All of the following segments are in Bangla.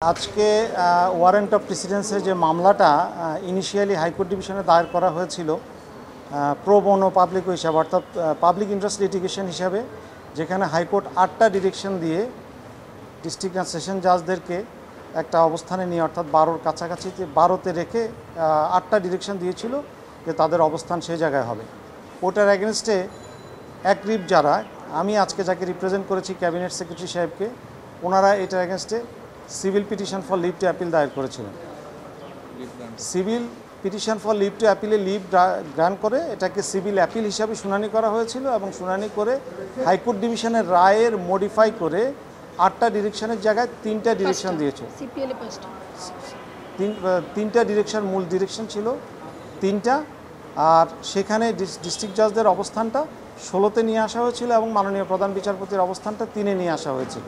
আজকে ওয়ারেন্ট অফ প্রেসিডেন্সের যে মামলাটা ইনিশিয়ালি হাইকোর্ট ডিভিশনে দায়ের করা হয়েছিল প্রো বোনো পাবলিক হিসাবে অর্থাৎ পাবলিক ইন্টারেস্ট লিটিগেশন হিসাবে, যেখানে হাইকোর্ট 8টা ডিরেকশন দিয়ে ডিস্ট্রিক্ট অ্যান্ড সেশন জাজদেরকে একটা অবস্থানে নিয়ে অর্থাৎ 12-র কাছাকাছি 12তে রেখে 8টা ডিরেকশন দিয়েছিল যে তাদের অবস্থান সেই জায়গায় হবে। ওটার অ্যাগেনস্টে অ্যাগ্রিভ যারা, আমি আজকে যাকে রিপ্রেজেন্ট করেছি ক্যাবিনেট সেক্রেটারি সাহেবকে, ওনারা এটার অ্যাগেনস্টে civil petition for leave to appeal দায়ের করেছিলেন। Civil petition for leave to অ্যাপিলে লিভ গ্রান্ট করে এটাকে সিভিল অ্যাপিল হিসাবে শুনানি করা হয়েছিল এবং শুনানি করে হাইকোর্ট ডিভিশনের রায়ের মডিফাই করে 8টা ডিরেকশনের জায়গায় 3টা ডিরেকশন দিয়েছে। তিনটা ডিরেকশন, মূল ডিরেকশন ছিল 3টা, আর সেখানে ডিস্ট্রিক্ট জাজদের অবস্থানটা 16তে নিয়ে আসা হয়েছিল এবং মাননীয় প্রধান বিচারপতির অবস্থানটা 3-এ নিয়ে আসা হয়েছিল।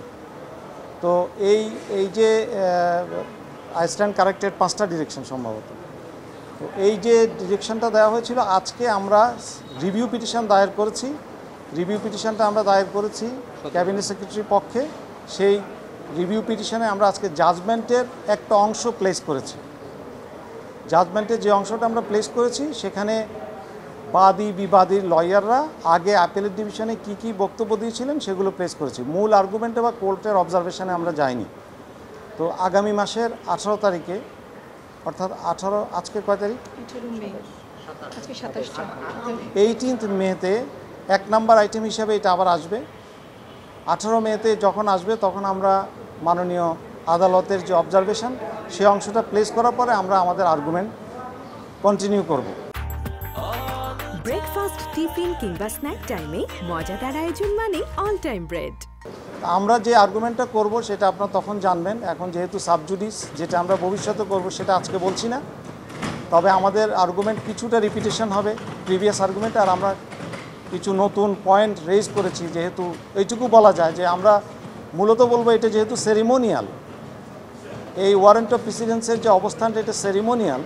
তো এই যে আই স্ট্যান্ড কারেক্টেড 5টা ডিরেকশন সম্ভবত, তো এই যে ডিরেকশনটা দেওয়া হয়েছিল, আজকে আমরা রিভিউ পিটিশন দায়ের করেছি। রিভিউ পিটিশনটা আমরা দায়ের করেছি ক্যাবিনেট সেক্রেটারির পক্ষে। সেই রিভিউ পিটিশনে আমরা আজকে জাজমেন্টের একটা অংশ প্লেস করেছি। জাজমেন্টের যে অংশটা আমরা প্লেস করেছি সেখানে বাদী বিবাদীর লয়াররা আগে অ্যাপেলেট ডিভিশনে কি বক্তব্য দিয়েছিলেন সেগুলো প্লেস করেছি। মূল আর্গুমেন্টে বা কোর্টের অবজারভেশনে আমরা যাইনি। তো আগামী মাসের 18 তারিখে, অর্থাৎ আজকে কয় তারিখ, 18 মেতে 1 নম্বর আইটেম হিসাবে এটা আবার আসবে। 18 মেতে যখন আসবে তখন আমরা মাননীয় আদালতের যে অবজারভেশন সেই অংশটা প্লেস করার পরে আমরা আমাদের আর্গুমেন্ট কন্টিনিউ করব। ব্রেকফাস্ট, টিফিন কিংবা স্ন্যাক টাইমে মজাদার আয়োজন মানে অল টাইম ব্রেড। আমরা যে আর্গুমেন্টটা করব সেটা আপনারা তখন জানবেন। এখন যেহেতু সাবজুডিস, যেটা আমরা ভবিষ্যতে করব সেটা আজকে বলছি না। তবে আমাদের আর্গুমেন্ট কিছুটা রিপিটেশন হবে প্রিভিয়াস আর্গুমেন্ট, আর আমরা কিছু নতুন পয়েন্ট রেজ করেছি। যেহেতু এইটুকু বলা যায় যে আমরা মূলত বলবো এটা যেহেতু সেরিমোনিয়াল, এই ওয়ারেন্ট অফ প্রেসিডেন্সের যে অবস্থানটা এটা সেরিমোনিয়াল,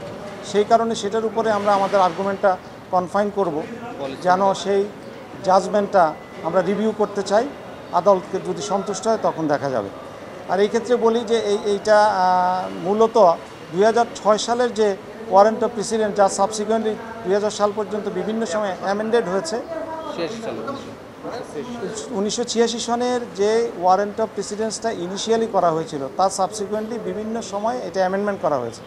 সেই কারণে সেটার উপরে আমরা আমাদের আর্গুমেন্টটা কনফাইন করব, যেন সেই জাজমেন্টটা আমরা রিভিউ করতে চাই। আদালতকে যদি সন্তুষ্ট হয় তখন দেখা যাবে। আর এই ক্ষেত্রে বলি যে এইটা মূলত 2006 সালের যে ওয়ারেন্ট অফ প্রেসিডেন্ট, যা সাবসিকুয়েন্টলি 2000 সাল পর্যন্ত বিভিন্ন সময় অ্যামেন্ডেড হয়েছে। 1986 সনের যে ওয়ারেন্ট অফ প্রেসিডেন্সটা ইনিশিয়ালি করা হয়েছিল তার সাবসিকুয়েন্টলি বিভিন্ন সময় এটা অ্যামেন্ডমেন্ট করা হয়েছে।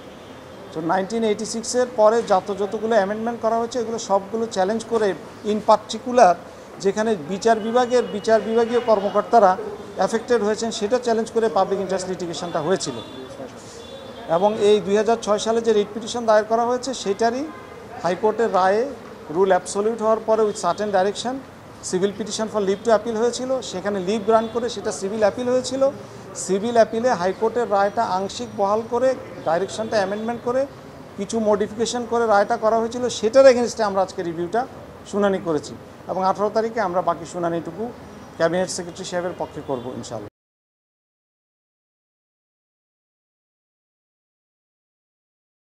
তো 1986-এর পরে যতগুলো অ্যামেন্ডমেন্ট করা হয়েছে এগুলো সবগুলো চ্যালেঞ্জ করে, ইন পার্টিকুলার যেখানে বিচার বিভাগীয় কর্মকর্তারা অ্যাফেক্টেড হয়েছেন সেটা চ্যালেঞ্জ করে পাবলিক ইন্টারেস্ট লিটিগেশনটা হয়েছিল। এবং এই 2006 সালে যে রিট পিটিশন দায়ের করা হয়েছে সেটারই হাইকোর্টের রায়ে রুল অ্যাবসলিউট হওয়ার পরে with certain direction civil petition for leave to appeal হয়েছিল। সেখানে লিভ গ্রান্ট করে সেটা সিভিল অ্যাপিল হয়েছিল। সিভিল অ্যাপিলে হাইকোর্টের রায়টা আংশিক বহাল করে ডাইরেকশনটা অ্যামেন্ডমেন্ট করে কিছু মডিফিকেশন করে রায়টা করা হয়েছিল। সেটার এগেনস্টে আমরা আজকে রিভিউটা শুনানি করেছি এবং 18 তারিখে আমরা বাকি শুনানিটুকু ক্যাবিনেট সেক্রেটারি সাহেবের পক্ষে করব ইনশাআল্লাহ।